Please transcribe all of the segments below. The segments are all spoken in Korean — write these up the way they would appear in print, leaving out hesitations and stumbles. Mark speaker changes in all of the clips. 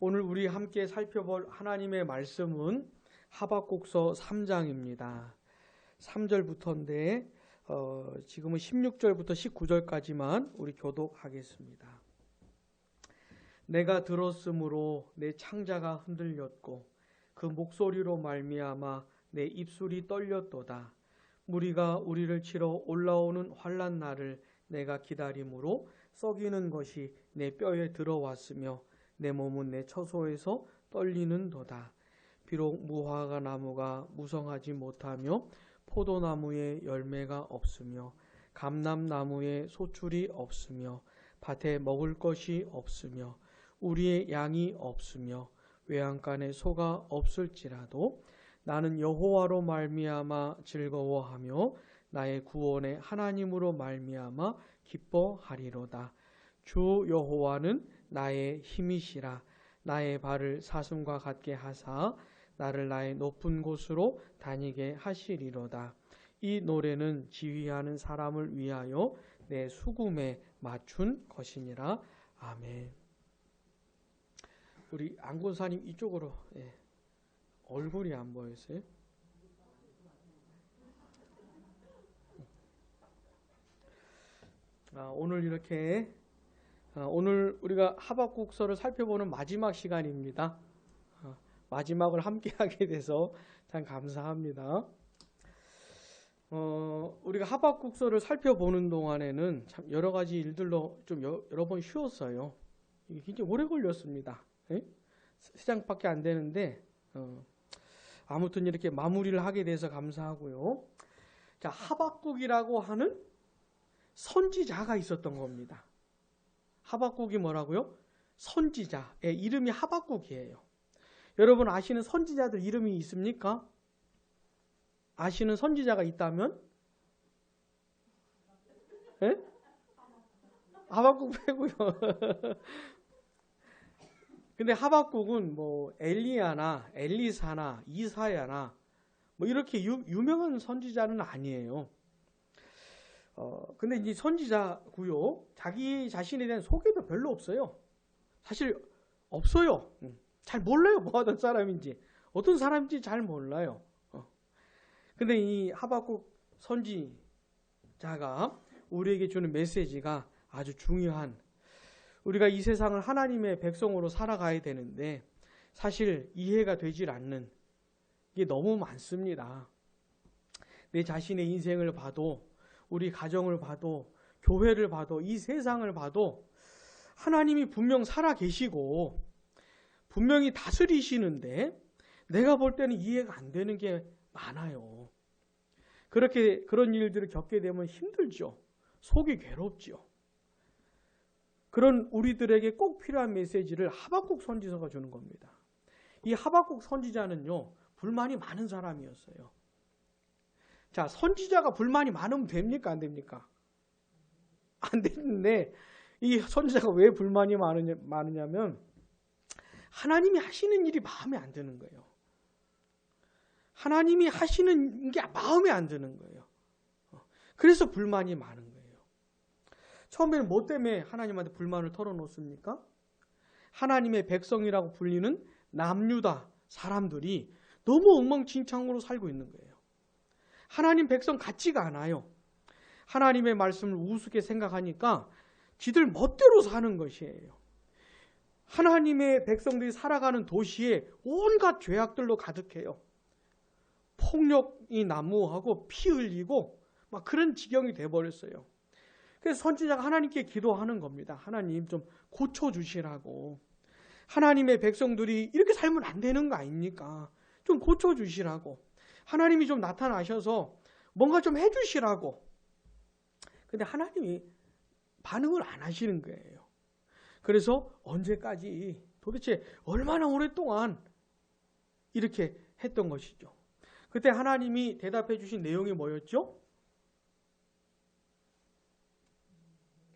Speaker 1: 오늘 우리 함께 살펴볼 하나님의 말씀은 하박국서 3장입니다. 3절부터인데 지금은 16절부터 19절까지만 우리 교독하겠습니다. 내가 들었으므로 내 창자가 흔들렸고 그 목소리로 말미암아 내 입술이 떨렸도다. 무리가 우리를 치러 올라오는 환난 날을 내가 기다림으로 썩이는 것이 내 뼈에 들어왔으며 내 몸은 내 처소에서 떨리는도다. 비록 무화과 나무가 무성하지 못하며 포도나무에 열매가 없으며 감람나무에 소출이 없으며 밭에 먹을 것이 없으며 우리의 양이 없으며 외양간에 소가 없을지라도 나는 여호와로 말미암아 즐거워하며 나의 구원의 하나님으로 말미암아 기뻐하리로다. 주 여호와는 나의 힘이시라. 나의 발을 사슴과 같게 하사 나를 나의 높은 곳으로 다니게 하시리로다. 이 노래는 지휘하는 사람을 위하여 내 수금에 맞춘 것이니라. 아멘. 우리 안군사님 이쪽으로. 얼굴이 안 보였어요? 오늘 이렇게 오늘 우리가 하박국서를 살펴보는 마지막 시간입니다. 마지막을 함께 하게 돼서 참 감사합니다. 우리가 하박국서를 살펴보는 동안에는 참 여러 가지 일들로 좀 여러 번 쉬었어요. 이게 굉장히 오래 걸렸습니다. 3장밖에 안 되는데 아무튼 이렇게 마무리를 하게 돼서 감사하고요. 자, 하박국이라고 하는 선지자가 있었던 겁니다. 하박국이 뭐라고요? 선지자의 이름이 하박국이에요. 여러분 아시는 선지자들 이름이 있습니까? 아시는 선지자가 있다면? 하박국 빼고요. 근데 하박국은 뭐 엘리야나 엘리사나 이사야나 뭐 이렇게 유명한 선지자는 아니에요. 근데 이제 선지자고요. 자기 자신에 대한 소개도 별로 없어요. 사실 없어요. 잘 몰라요. 뭐 하던 사람인지. 어떤 사람인지 잘 몰라요. 근데 이 하박국 선지자가 우리에게 주는 메시지가 아주 중요한, 우리가 이 세상을 하나님의 백성으로 살아가야 되는데 사실 이해가 되질 않는 게 너무 많습니다. 내 자신의 인생을 봐도, 우리 가정을 봐도, 교회를 봐도, 이 세상을 봐도 하나님이 분명 살아 계시고 분명히 다스리시는데 내가 볼 때는 이해가 안 되는 게 많아요. 그런 일들을 겪게 되면 힘들죠. 속이 괴롭죠. 그런 우리들에게 꼭 필요한 메시지를 하박국 선지서가 주는 겁니다. 이 하박국 선지자는요, 불만이 많은 사람이었어요. 자, 선지자가 불만이 많으면 됩니까? 안 됩니까? 안 되는데, 이 선지자가 왜 불만이 많으냐면, 하나님이 하시는 일이 마음에 안 드는 거예요. 하나님이 하시는 게 마음에 안 드는 거예요. 그래서 불만이 많은 거예요. 처음에는 뭐 때문에 하나님한테 불만을 털어놓습니까? 하나님의 백성이라고 불리는 남유다 사람들이 너무 엉망진창으로 살고 있는 거예요. 하나님 백성 같지가 않아요. 하나님의 말씀을 우습게 생각하니까 지들 멋대로 사는 것이에요. 하나님의 백성들이 살아가는 도시에 온갖 죄악들로 가득해요. 폭력이 난무하고 피 흘리고 막 그런 지경이 돼버렸어요. 그래서 선지자가 하나님께 기도하는 겁니다. 하나님 좀 고쳐주시라고. 하나님의 백성들이 이렇게 살면 안 되는 거 아닙니까? 좀 고쳐주시라고. 하나님이 좀 나타나셔서 뭔가 좀 해주시라고. 근데 하나님이 반응을 안 하시는 거예요. 그래서 언제까지, 도대체 얼마나 오랫동안 이렇게 했던 것이죠. 그때 하나님이 대답해 주신 내용이 뭐였죠?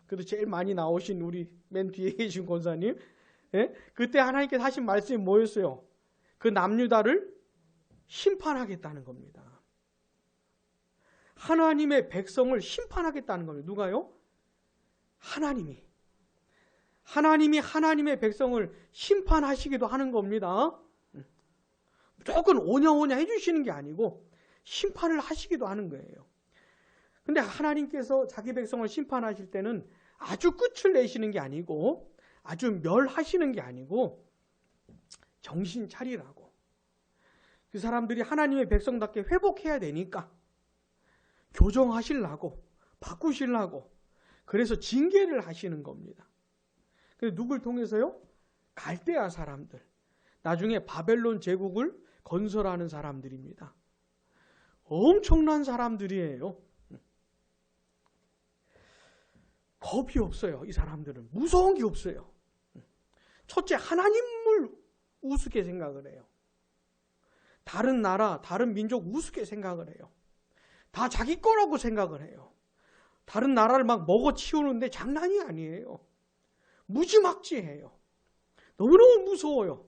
Speaker 1: 그래도 제일 많이 나오신 우리 맨 뒤에 계신 권사님, 그때 하나님께서 하신 말씀이 뭐였어요? 그 남유다를 심판하겠다는 겁니다. 하나님의 백성을 심판하겠다는 겁니다. 누가요? 하나님이. 하나님이 하나님의 백성을 심판하시기도 하는 겁니다. 무조건 오냐오냐 해주시는 게 아니고 심판을 하시기도 하는 거예요. 근데 하나님께서 자기 백성을 심판하실 때는 아주 끝을 내시는 게 아니고 아주 멸하시는 게 아니고 정신 차리라고. 그 사람들이 하나님의 백성답게 회복해야 되니까 교정하시려고 바꾸시려고 그래서 징계를 하시는 겁니다. 근데 누굴 통해서요? 갈대아 사람들. 나중에 바벨론 제국을 건설하는 사람들입니다. 엄청난 사람들이에요. 겁이 없어요. 이 사람들은 무서운 게 없어요. 첫째, 하나님을 우습게 생각을 해요. 다른 나라, 다른 민족 우습게 생각을 해요. 다 자기 거라고 생각을 해요. 다른 나라를 막 먹어치우는데 장난이 아니에요. 무지막지해요. 너무너무 무서워요.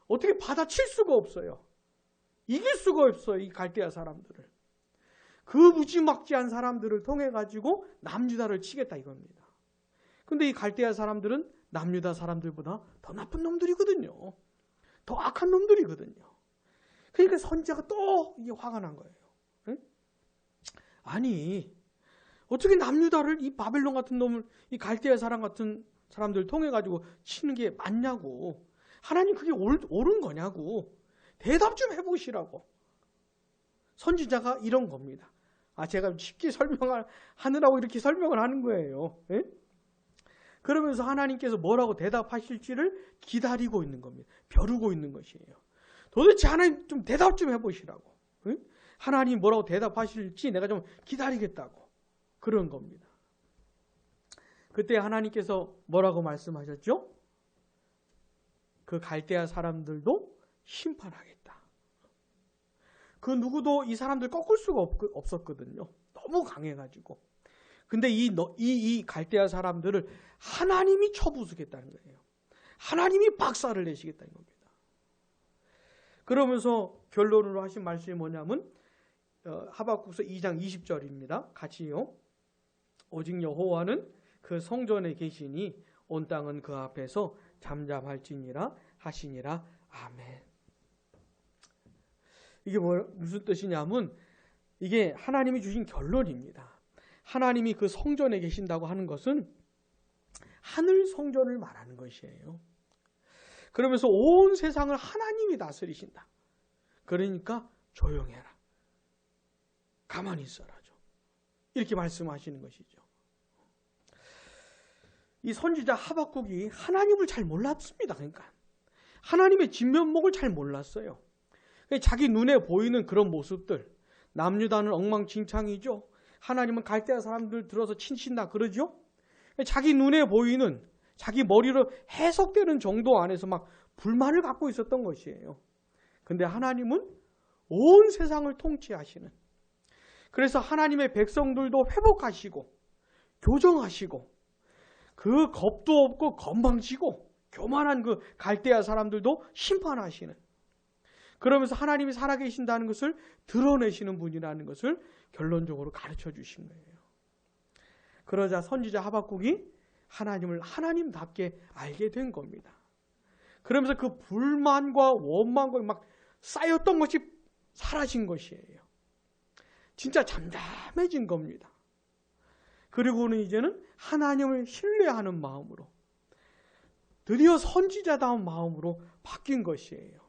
Speaker 1: 어떻게 받아칠 수가 없어요. 이길 수가 없어요. 이 갈대아 사람들을. 그 무지막지한 사람들을 통해 가지고 남유다를 치겠다 이겁니다. 근데 이 갈대아 사람들은 남유다 사람들보다 더 나쁜 놈들이거든요. 더 악한 놈들이거든요. 그러니까 선지자가 또 이게 화가 난 거예요. 응? 아니 어떻게 남유다를 이 바벨론 같은 놈을 이 갈대아 사람 같은 사람들 통해 가지고 치는 게 맞냐고. 하나님 그게 옳은 거냐고. 대답 좀 해보시라고. 선지자가 이런 겁니다. 제가 쉽게 설명하느라고 이렇게 설명을 하는 거예요. 예? 그러면서 하나님께서 뭐라고 대답하실지를 기다리고 있는 겁니다. 벼르고 있는 것이에요. 도대체 하나님 좀 대답 좀 해보시라고. 예? 하나님 뭐라고 대답하실지 내가 좀 기다리겠다고. 그런 겁니다. 그때 하나님께서 뭐라고 말씀하셨죠? 그 갈대아 사람들도 심판하겠다. 그 누구도 이 사람들 꺾을 수가 없었거든요. 너무 강해가지고. 근데 이 갈대아 사람들을 하나님이 쳐부수겠다는 거예요. 하나님이 박살을 내시겠다는 겁니다. 그러면서 결론으로 하신 말씀이 뭐냐면 하박국서 2장 20절입니다. 같이요. 오직 여호와는 그 성전에 계시니 온 땅은 그 앞에서 잠잠할지니라 하시니라. 아멘. 이게 무슨 뜻이냐면 이게 하나님이 주신 결론입니다. 하나님이 그 성전에 계신다고 하는 것은 하늘 성전을 말하는 것이에요. 그러면서 온 세상을 하나님이 다스리신다. 그러니까 조용해라. 가만히 있어라죠. 이렇게 말씀하시는 것이죠. 이 선지자 하박국이 하나님을 잘 몰랐습니다. 그러니까 하나님의 진면목을 잘 몰랐어요. 자기 눈에 보이는 그런 모습들, 남유다는 엉망진창이죠. 하나님은 갈대아 사람들 들어서 친신다 그러죠. 자기 눈에 보이는 자기 머리로 해석되는 정도 안에서 막 불만을 갖고 있었던 것이에요. 근데 하나님은 온 세상을 통치하시는, 그래서 하나님의 백성들도 회복하시고 교정하시고 그 겁도 없고 건방지고 교만한 그 갈대아 사람들도 심판하시는, 그러면서 하나님이 살아계신다는 것을 드러내시는 분이라는 것을 결론적으로 가르쳐 주신 거예요. 그러자 선지자 하박국이 하나님을 하나님답게 알게 된 겁니다. 그러면서 그 불만과 원망과 막 쌓였던 것이 사라진 것이에요. 진짜 잠잠해진 겁니다. 그리고는 이제는 하나님을 신뢰하는 마음으로, 드디어 선지자다운 마음으로 바뀐 것이에요.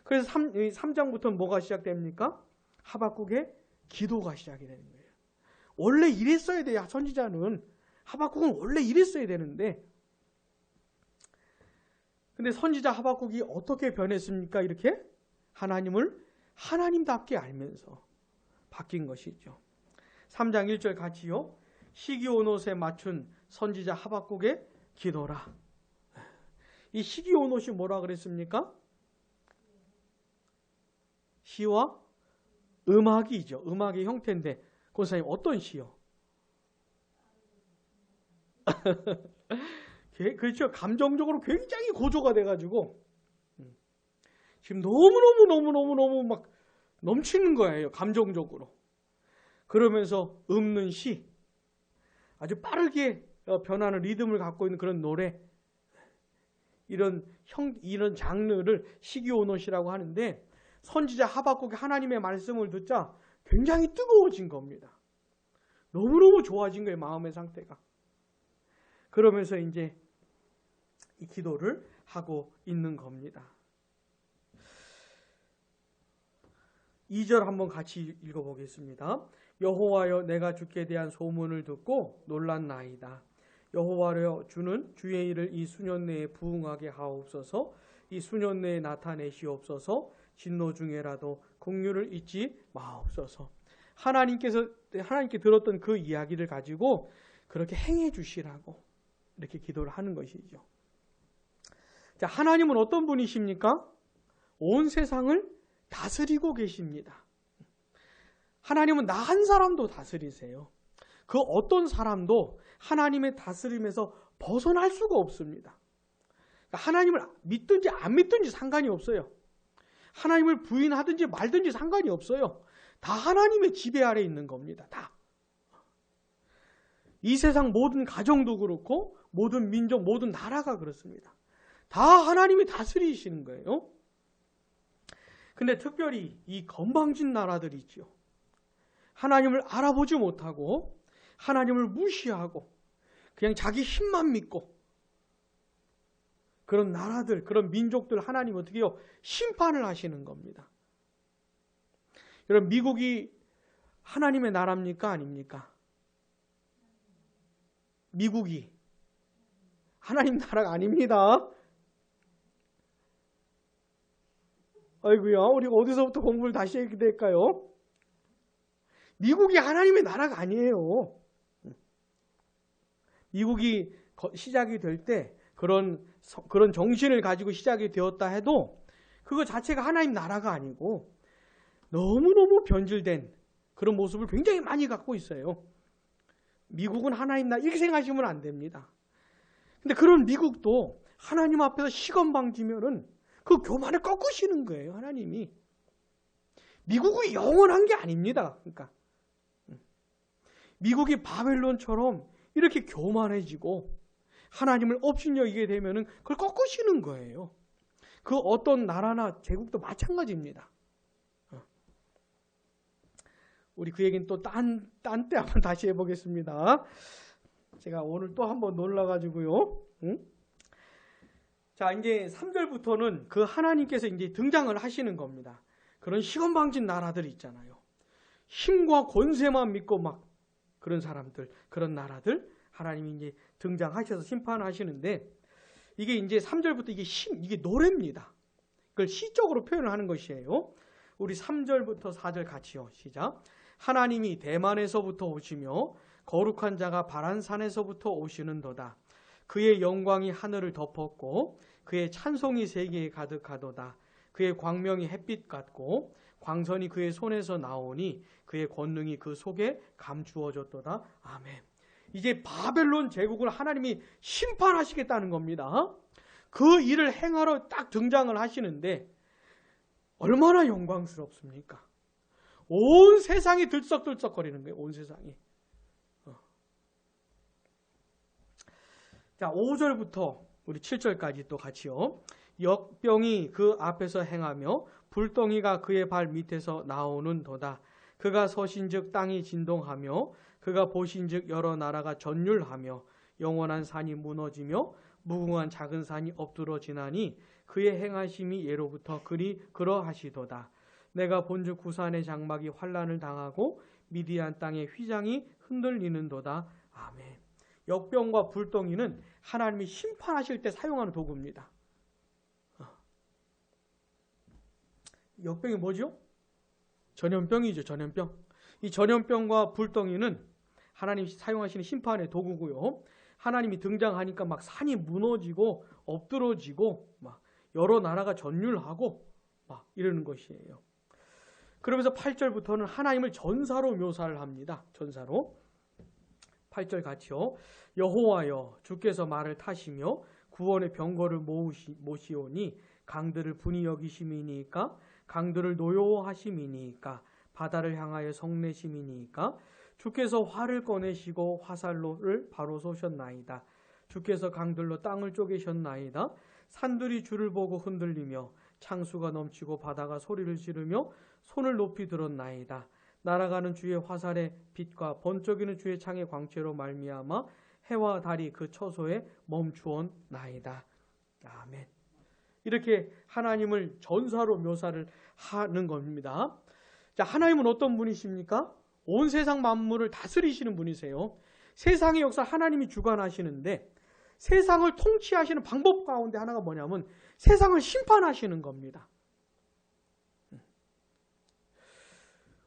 Speaker 1: 그래서 3장부터는 뭐가 시작됩니까? 하박국의 기도가 시작이 되는 거예요. 원래 이랬어야 돼요. 선지자는. 하박국은 원래 이랬어야 되는데. 근데 선지자 하박국이 어떻게 변했습니까? 이렇게 하나님을 하나님답게 알면서 바뀐 것이죠. 3장 1절 같이요. 시기온옷에 맞춘 선지자 하박국의 기도라. 이 시기온옷이 뭐라 그랬습니까? 시와 음악이죠. 음악의 형태인데 권사님 어떤 시요? 그렇죠. 감정적으로 굉장히 고조가 돼가지고 지금 너무 막 넘치는 거예요. 감정적으로. 그러면서 읊는 시, 아주 빠르게 변하는 리듬을 갖고 있는 그런 노래, 이런 장르를 시기오노시라고 하는데, 선지자 하박국이 하나님의 말씀을 듣자 굉장히 뜨거워진 겁니다. 너무너무 좋아진 거예요, 마음의 상태가. 그러면서 이제 이 기도를 하고 있는 겁니다. 2절 한번 같이 읽어보겠습니다. 여호와여, 내가 주께 대한 소문을 듣고 놀랐나이다. 여호와여, 주는 주의 일을 이 수년 내에 부응하게 하옵소서. 이 수년 내에 나타내시옵소서. 진노 중에라도 긍휼을 잊지 마옵소서. 하나님께 들었던 그 이야기를 가지고 그렇게 행해 주시라고 이렇게 기도를 하는 것이죠. 자, 하나님은 어떤 분이십니까? 온 세상을 다스리고 계십니다. 하나님은 나 한 사람도 다스리세요. 그 어떤 사람도 하나님의 다스림에서 벗어날 수가 없습니다. 하나님을 믿든지 안 믿든지 상관이 없어요. 하나님을 부인하든지 말든지 상관이 없어요. 다 하나님의 지배 아래 있는 겁니다. 다. 이 세상 모든 가정도 그렇고 모든 민족, 모든 나라가 그렇습니다. 다 하나님이 다스리시는 거예요. 근데 특별히 이 건방진 나라들이 있죠. 하나님을 알아보지 못하고 하나님을 무시하고 그냥 자기 힘만 믿고 그런 나라들, 그런 민족들 하나님 어떻게 해요? 심판을 하시는 겁니다. 여러분, 미국이 하나님의 나라입니까? 아닙니까? 미국이 하나님 나라가 아닙니다. 아이고야, 우리가 어디서부터 공부를 다시 해야 될까요? 미국이 하나님의 나라가 아니에요. 미국이 시작이 될 때 그런 정신을 가지고 시작이 되었다 해도 그거 자체가 하나님 나라가 아니고 너무너무 변질된 그런 모습을 굉장히 많이 갖고 있어요. 미국은 하나님 나라 이렇게 생각하시면 안 됩니다. 근데 그런 미국도 하나님 앞에서 시건방지면은 그 교만을 꺾으시는 거예요, 하나님이. 미국이 영원한 게 아닙니다. 그러니까 미국이 바벨론처럼 이렇게 교만해지고 하나님을 업신여기게 되면은 그걸 꺾으시는 거예요. 그 어떤 나라나 제국도 마찬가지입니다. 우리 그 얘기는 또 딴 때 한번 다시 해보겠습니다. 제가 오늘 또 한번 놀라가지고요. 자, 이제 3절부터는 그 하나님께서 이제 등장을 하시는 겁니다. 그런 시건방진 나라들 있잖아요. 힘과 권세만 믿고 막 그런 사람들, 그런 나라들 하나님이 이제 등장하셔서 심판하시는데 이게 이제 3절부터 이게 노래입니다. 그걸 시적으로 표현을 하는 것이에요. 우리 3절부터 4절 같이요. 시작. 하나님이 대만에서부터 오시며 거룩한 자가 바란산에서부터 오시는도다. 그의 영광이 하늘을 덮었고 그의 찬송이 세계에 가득하도다. 그의 광명이 햇빛 같고 광선이 그의 손에서 나오니 그의 권능이 그 속에 감추어졌도다. 아멘. 이제 바벨론 제국을 하나님이 심판하시겠다는 겁니다. 그 일을 행하러 딱 등장을 하시는데 얼마나 영광스럽습니까? 온 세상이 들썩들썩거리는 거예요. 온 세상이. 자, 5절부터 우리 7절까지 또 같이요. 역병이 그 앞에서 행하며 불덩이가 그의 발 밑에서 나오는 도다. 그가 서신즉 땅이 진동하며 그가 보신즉 여러 나라가 전율하며 영원한 산이 무너지며 무궁한 작은 산이 엎드러지나니 그의 행하심이 예로부터 그러하시도다. 내가 본즉 구산의 장막이 환난을 당하고 미디안 땅의 휘장이 흔들리는도다. 아멘. 역병과 불덩이는 하나님이 심판하실 때 사용하는 도구입니다. 역병이 뭐죠? 전염병이죠. 전염병. 이 전염병과 불덩이는 하나님이 사용하시는 심판의 도구고요. 하나님이 등장하니까 막 산이 무너지고 엎드러지고 막 여러 나라가 전율하고 막 이러는 것이에요. 그러면서 8절부터는 하나님을 전사로 묘사를 합니다. 전사로. 8절 같이요. 여호와여, 주께서 말을 타시며 구원의 병거를 모시오니 강들을 분이 여기심이니까 강들을 노여워하심이니까 바다를 향하여 성내심이니까 주께서 활을 꺼내시고 화살로를 바로 쏘셨나이다. 주께서 강들로 땅을 쪼개셨나이다. 산들이 주를 보고 흔들리며 창수가 넘치고 바다가 소리를 지르며 손을 높이 들었나이다. 날아가는 주의 화살의 빛과 번쩍이는 주의 창의 광채로 말미암아 해와 달이 그 처소에 멈추었나이다. 아멘. 이렇게 하나님을 전사로 묘사를 하는 겁니다. 자, 하나님은 어떤 분이십니까? 온 세상 만물을 다스리시는 분이세요. 세상의 역사 하나님이 주관하시는데 세상을 통치하시는 방법 가운데 하나가 뭐냐면 세상을 심판하시는 겁니다.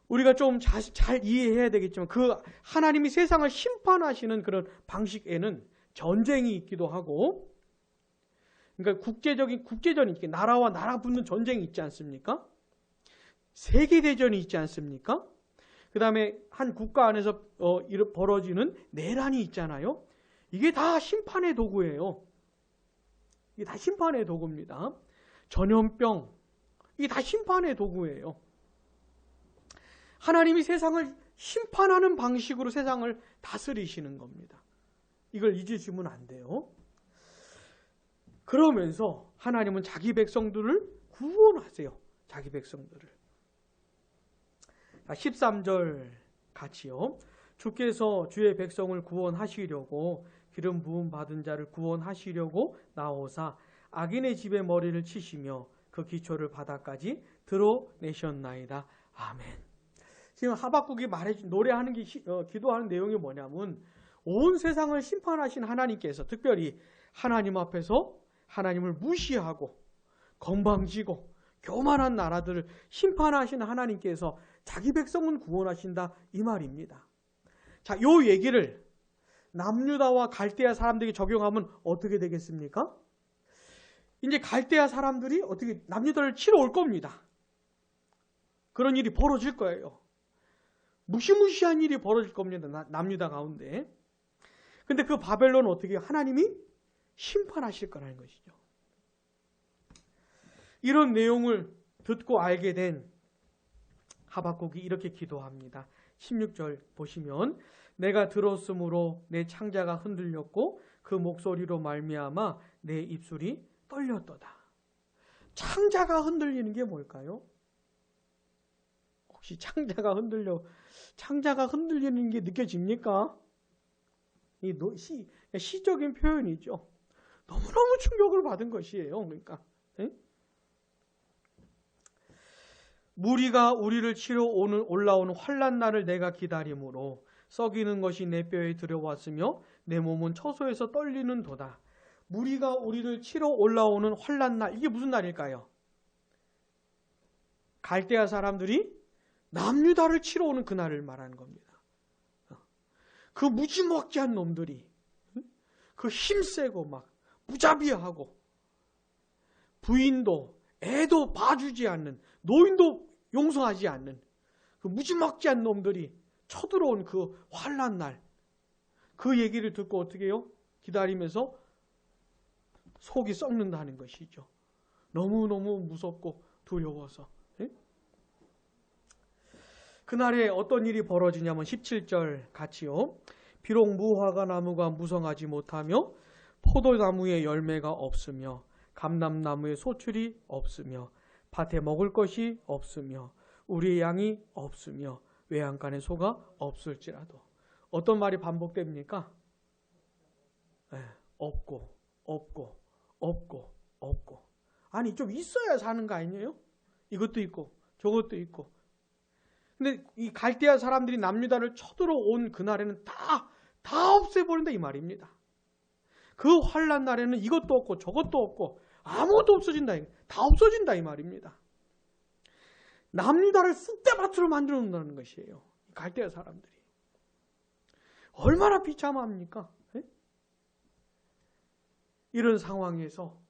Speaker 1: 우리가 좀 잘 이해해야 되겠지만 그 하나님이 세상을 심판하시는 그런 방식에는 전쟁이 있기도 하고, 그러니까 국제전이 나라와 나라 붙는 전쟁이 있지 않습니까? 세계대전이 있지 않습니까? 그 다음에 한 국가 안에서 벌어지는 내란이 있잖아요. 이게 다 심판의 도구예요. 이게 다 심판의 도구입니다. 전염병, 이게 다 심판의 도구예요. 하나님이 세상을 심판하는 방식으로 세상을 다스리시는 겁니다. 이걸 잊으시면 안 돼요. 그러면서 하나님은 자기 백성들을 구원하세요. 자기 백성들을. 13절 같이요. 주께서 주의 백성을 구원하시려고 기름 부음 받은 자를 구원하시려고 나오사 악인의 집에 머리를 치시며 그 기초를 바다까지 드러내셨나이다. 아멘. 지금 하박국이 노래하는 기도하는 내용이 뭐냐면 온 세상을 심판하신 하나님께서 특별히 하나님 앞에서 하나님을 무시하고 건방지고 교만한 나라들을 심판하신 하나님께서 자기 백성은 구원하신다 이 말입니다. 자, 이 얘기를 남유다와 갈대아 사람들에게 적용하면 어떻게 되겠습니까? 이제 갈대아 사람들이 어떻게 남유다를 치러 올 겁니다. 그런 일이 벌어질 거예요. 무시무시한 일이 벌어질 겁니다. 남유다 가운데. 근데 그 바벨론은 어떻게 하나님이 심판하실 거라는 것이죠. 이런 내용을 듣고 알게 된 하박국이 이렇게 기도합니다. 16절 보시면 내가 들었으므로 내 창자가 흔들렸고 그 목소리로 말미암아 내 입술이 떨렸도다. 창자가 흔들리는 게 뭘까요? 혹시 창자가 흔들리는 게 느껴집니까? 이 시적인 표현이죠. 너무너무 충격을 받은 것이에요. 그러니까 무리가 우리를 치러 올라오는 환난 날을 내가 기다림으로 썩이는 것이 내 뼈에 들어왔으며 내 몸은 처소에서 떨리는 도다. 무리가 우리를 치러 올라오는 환난 날, 이게 무슨 날일까요? 갈대아 사람들이 남유다를 치러 오는 그날을 말하는 겁니다. 그 무지막지한 놈들이, 그 힘세고 막 무자비하고 부인도 애도 봐주지 않는, 노인도 용서하지 않는 그 무지막지한 놈들이 쳐들어온 그 환난 날, 그 얘기를 듣고 어떻게 해요? 기다리면서 속이 썩는다는 것이죠. 너무너무 무섭고 두려워서. 그날에 어떤 일이 벌어지냐면 17절 같이요. 비록 무화과 나무가 무성하지 못하며 포도나무에 열매가 없으며 감람나무에 소출이 없으며 밭에 먹을 것이 없으며 우리의 양이 없으며 외양간에 소가 없을지라도. 어떤 말이 반복됩니까? 없고 없고 없고 없고. 아니 좀 있어야 사는 거 아니에요? 이것도 있고 저것도 있고. 근데 이 갈대아 사람들이 남유다를 쳐들어온 그날에는 다 없애버린다 이 말입니다. 그 환난 날에는 이것도 없고 저것도 없고 아무것도 없어진다. 다 없어진다 이 말입니다. 남유다를 쑥대밭으로 만들어 놓는다는 것이에요. 갈대아 사람들이. 얼마나 비참합니까? 이런 상황에서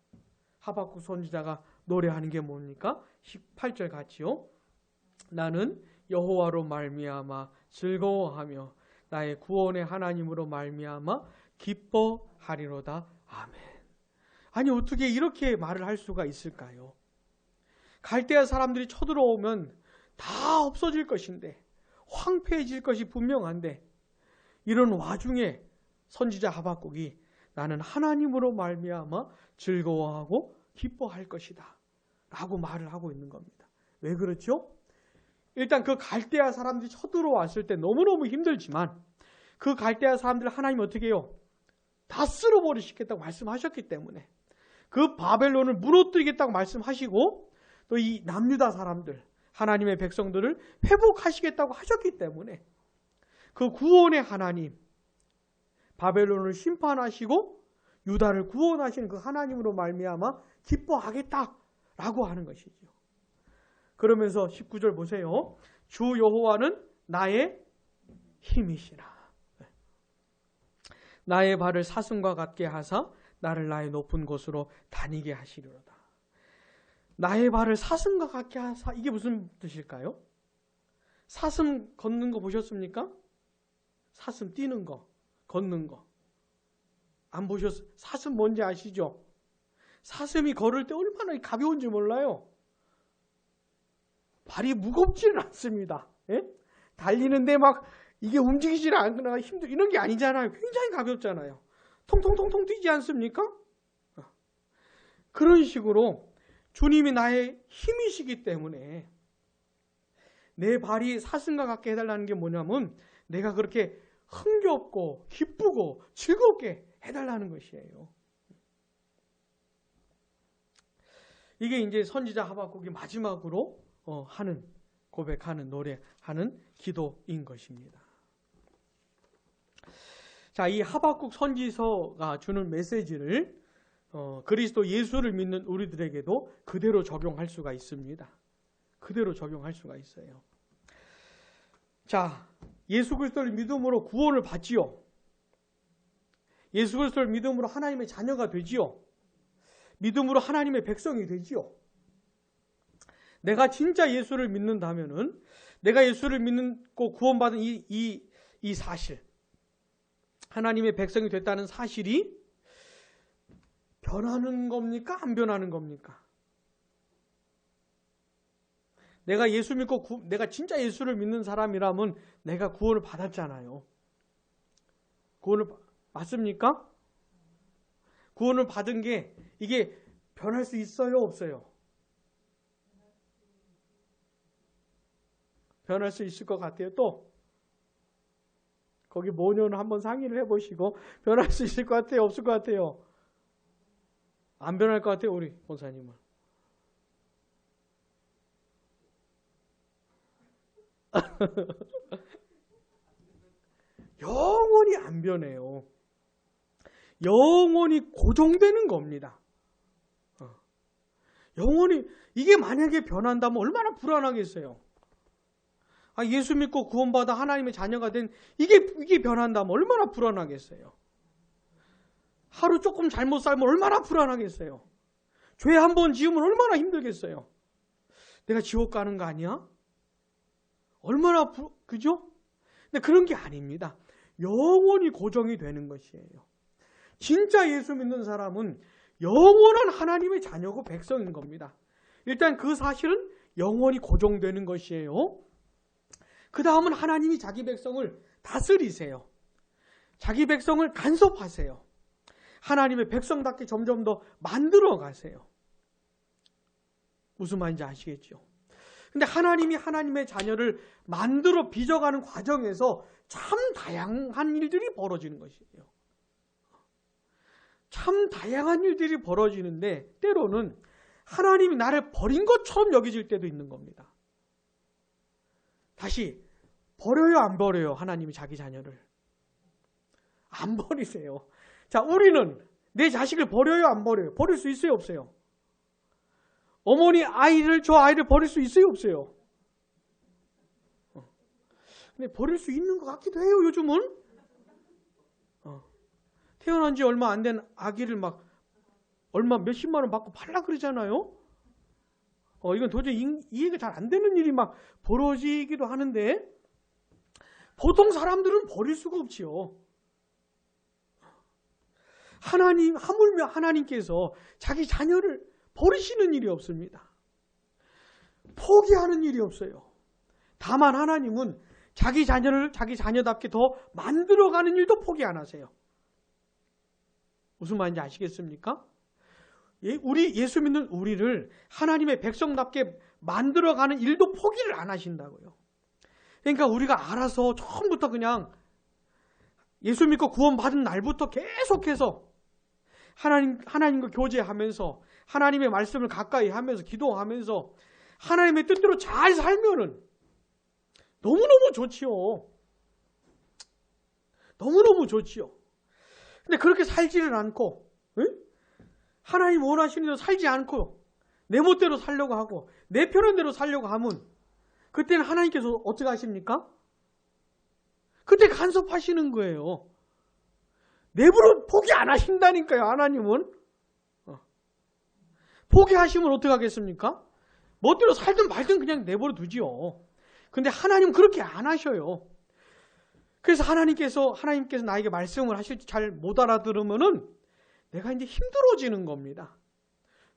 Speaker 1: 하박국 선지자가 노래하는 게 뭡니까? 18절 같이요. 나는 여호와로 말미암아 즐거워하며 나의 구원의 하나님으로 말미암아 기뻐하리로다. 아멘. 아니 어떻게 이렇게 말을 할 수가 있을까요? 갈대아 사람들이 쳐들어오면 다 없어질 것인데 황폐해질 것이 분명한데 이런 와중에 선지자 하박국이 나는 하나님으로 말미암아 즐거워하고 기뻐할 것이다 라고 말을 하고 있는 겁니다. 왜 그렇죠? 일단 그 갈대아 사람들이 쳐들어왔을 때 너무너무 힘들지만 그 갈대아 사람들을 하나님 어떻게 해요? 다 쓸어버리시겠다고 말씀하셨기 때문에 그 바벨론을 무너뜨리겠다고 말씀하시고 또 이 남유다 사람들 하나님의 백성들을 회복하시겠다고 하셨기 때문에 그 구원의 하나님 바벨론을 심판하시고 유다를 구원하시는 그 하나님으로 말미암아 기뻐하겠다라고 하는 것이죠. 그러면서 19절 보세요. 주 여호와는 나의 힘이시라. 나의 발을 사슴과 같게 하사 나를 나의 높은 곳으로 다니게 하시리로다. 나의 발을 사슴과 같게 하사, 이게 무슨 뜻일까요? 사슴 걷는 거 보셨습니까? 사슴 뛰는 거, 걷는 거. 안 보셨어요? 사슴 뭔지 아시죠? 사슴이 걸을 때 얼마나 가벼운지 몰라요. 발이 무겁지는 않습니다. 예? 달리는데 막 이게 움직이지는 않거나 이런 게 아니잖아요. 굉장히 가볍잖아요. 통통통통 뛰지 않습니까? 그런 식으로 주님이 나의 힘이시기 때문에 내 발이 사슴과 같게 해달라는 게 뭐냐면 내가 그렇게 흥겹고 기쁘고 즐겁게 해달라는 것이에요. 이게 이제 선지자 하박국이 마지막으로 하는 고백하는 노래하는 기도인 것입니다. 자, 이 하박국 선지서가 주는 메시지를 그리스도 예수를 믿는 우리들에게도 그대로 적용할 수가 있습니다. 그대로 적용할 수가 있어요. 자, 예수 그리스도를 믿음으로 구원을 받지요. 예수 그리스도를 믿음으로 하나님의 자녀가 되지요. 믿음으로 하나님의 백성이 되지요. 내가 진짜 예수를 믿는다면은 내가 예수를 믿고 구원받은 이 사실, 하나님의 백성이 됐다는 사실이 변하는 겁니까? 안 변하는 겁니까? 내가 예수 믿고 내가 진짜 예수를 믿는 사람이라면 내가 구원을 받았잖아요. 구원을 맞습니까? 구원을 받은 게 이게 변할 수 있어요, 없어요? 변할 수 있을 것 같아요. 또 거기 모녀는 한번 상의를 해보시고 변할 수 있을 것 같아요, 없을 것 같아요? 안 변할 것 같아요, 우리 권사님은. 영원히 안 변해요. 영원히 고정되는 겁니다. 영원히 이게 만약에 변한다면 얼마나 불안하겠어요. 예수 믿고 구원받아 하나님의 자녀가 된 이게 변한다면 얼마나 불안하겠어요. 하루 조금 잘못 살면 얼마나 불안하겠어요. 죄 한 번 지으면 얼마나 힘들겠어요. 내가 지옥 가는 거 아니야? 얼마나 그죠? 근데 그런 게 아닙니다. 영원히 고정이 되는 것이에요. 진짜 예수 믿는 사람은 영원한 하나님의 자녀고 백성인 겁니다. 일단 그 사실은 영원히 고정되는 것이에요. 그 다음은 하나님이 자기 백성을 다스리세요. 자기 백성을 간섭하세요. 하나님의 백성답게 점점 더 만들어 가세요. 무슨 말인지 아시겠죠? 근데 하나님이 하나님의 자녀를 만들어 빚어가는 과정에서 참 다양한 일들이 벌어지는 것이에요. 참 다양한 일들이 벌어지는데 때로는 하나님이 나를 버린 것처럼 여겨질 때도 있는 겁니다. 다시 버려요, 안 버려요? 하나님이 자기 자녀를 안 버리세요. 자, 우리는 내 자식을 버려요, 안 버려요? 버릴 수 있어요, 없어요? 어머니 저 아이를 버릴 수 있어요, 없어요? 근데 버릴 수 있는 것 같기도 해요, 요즘은. 태어난 지 얼마 안 된 아기를 막 얼마 몇십만 원 받고 팔라 그러잖아요. 이건 도저히 이해가 잘 안 되는 일이 막 벌어지기도 하는데 보통 사람들은 버릴 수가 없지요. 하물며 하나님께서 자기 자녀를 버리시는 일이 없습니다. 포기하는 일이 없어요. 다만 하나님은 자기 자녀를 자기 자녀답게 더 만들어가는 일도 포기 안 하세요. 무슨 말인지 아시겠습니까? 예수 믿는 우리를 하나님의 백성답게 만들어가는 일도 포기를 안 하신다고요. 그러니까 우리가 알아서 처음부터 그냥 예수 믿고 구원받은 날부터 계속해서 하나님과 교제하면서 하나님의 말씀을 가까이 하면서 기도하면서 하나님의 뜻대로 잘 살면은 너무너무 좋지요. 너무너무 좋지요. 근데 그렇게 살지를 않고, 응? 하나님 원하시는 대로 살지 않고 내 멋대로 살려고 하고 내 편한 대로 살려고 하면 그때는 하나님께서 어떻게 하십니까? 그때 간섭하시는 거예요. 내버려 포기 안 하신다니까요. 하나님은. 포기하시면 어떻게 하겠습니까? 멋대로 살든 말든 그냥 내버려 두지요. 근데 하나님은 그렇게 안 하셔요. 그래서 하나님께서 나에게 말씀을 하실지 잘 못 알아들으면은 내가 이제 힘들어지는 겁니다.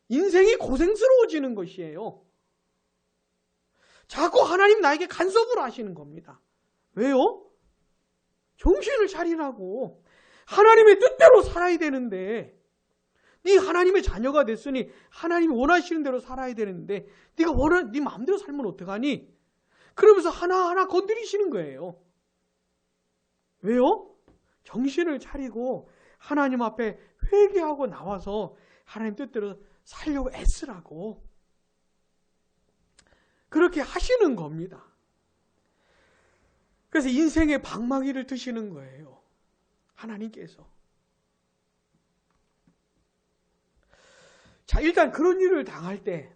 Speaker 1: 인생이 고생스러워지는 것이에요. 자꾸 하나님 나에게 간섭을 하시는 겁니다. 왜요? 정신을 차리라고. 하나님의 뜻대로 살아야 되는데, 네 하나님의 자녀가 됐으니 하나님이 원하시는 대로 살아야 되는데 네 마음대로 살면 어떡하니? 그러면서 하나하나 건드리시는 거예요. 왜요? 정신을 차리고 하나님 앞에 회개하고 나와서 하나님 뜻대로 살려고 애쓰라고. 그렇게 하시는 겁니다. 그래서 인생의 방망이를 드시는 거예요. 하나님께서. 자, 일단 그런 일을 당할 때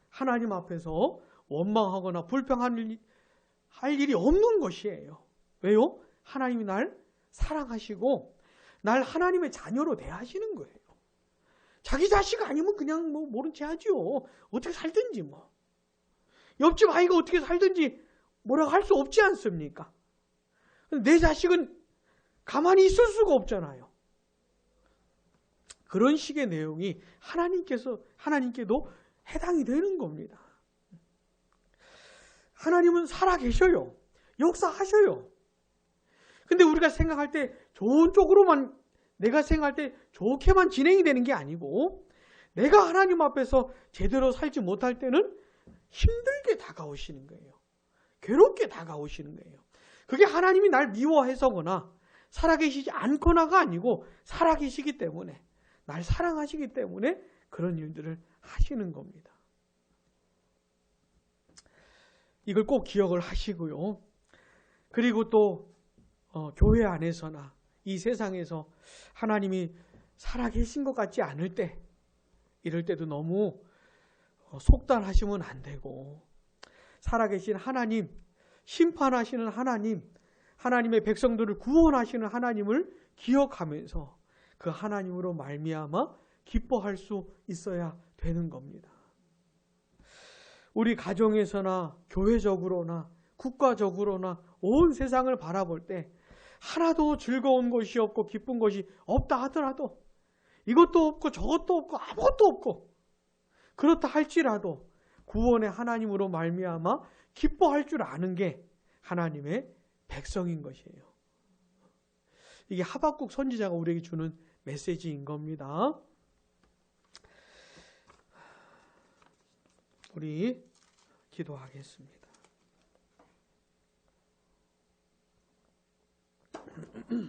Speaker 1: 하나님 앞에서 원망하거나 불평할 일이 없는 것이에요. 왜요? 하나님이 날 사랑하시고 날 하나님의 자녀로 대하시는 거예요. 자기 자식 아니면 그냥 모른 채 하지요. 어떻게 살든지 뭐. 옆집 아이가 어떻게 살든지 뭐라고 할 수 없지 않습니까? 내 자식은 가만히 있을 수가 없잖아요. 그런 식의 내용이 하나님께도 해당이 되는 겁니다. 하나님은 살아계셔요. 역사하셔요. 근데 우리가 생각할 때 좋은 쪽으로만, 내가 생각할 때 좋게만 진행이 되는 게 아니고, 내가 하나님 앞에서 제대로 살지 못할 때는 힘들게 다가오시는 거예요. 괴롭게 다가오시는 거예요. 그게 하나님이 날 미워해서거나 살아계시지 않거나가 아니고 살아계시기 때문에, 날 사랑하시기 때문에 그런 일들을 하시는 겁니다. 이걸 꼭 기억을 하시고요. 그리고 또 교회 안에서나 이 세상에서 하나님이 살아계신 것 같지 않을 때, 이럴 때도 너무 속단하시면 안 되고, 살아계신 하나님, 심판하시는 하나님, 하나님의 백성들을 구원하시는 하나님을 기억하면서 그 하나님으로 말미암아 기뻐할 수 있어야 되는 겁니다. 우리 가정에서나 교회적으로나 국가적으로나 온 세상을 바라볼 때 하나도 즐거운 것이 없고 기쁜 것이 없다 하더라도, 이것도 없고 저것도 없고 아무것도 없고 그렇다 할지라도 구원의 하나님으로 말미암아 기뻐할 줄 아는 게 하나님의 백성인 것이에요. 이게 하박국 선지자가 우리에게 주는 메시지인 겁니다. 우리 기도하겠습니다.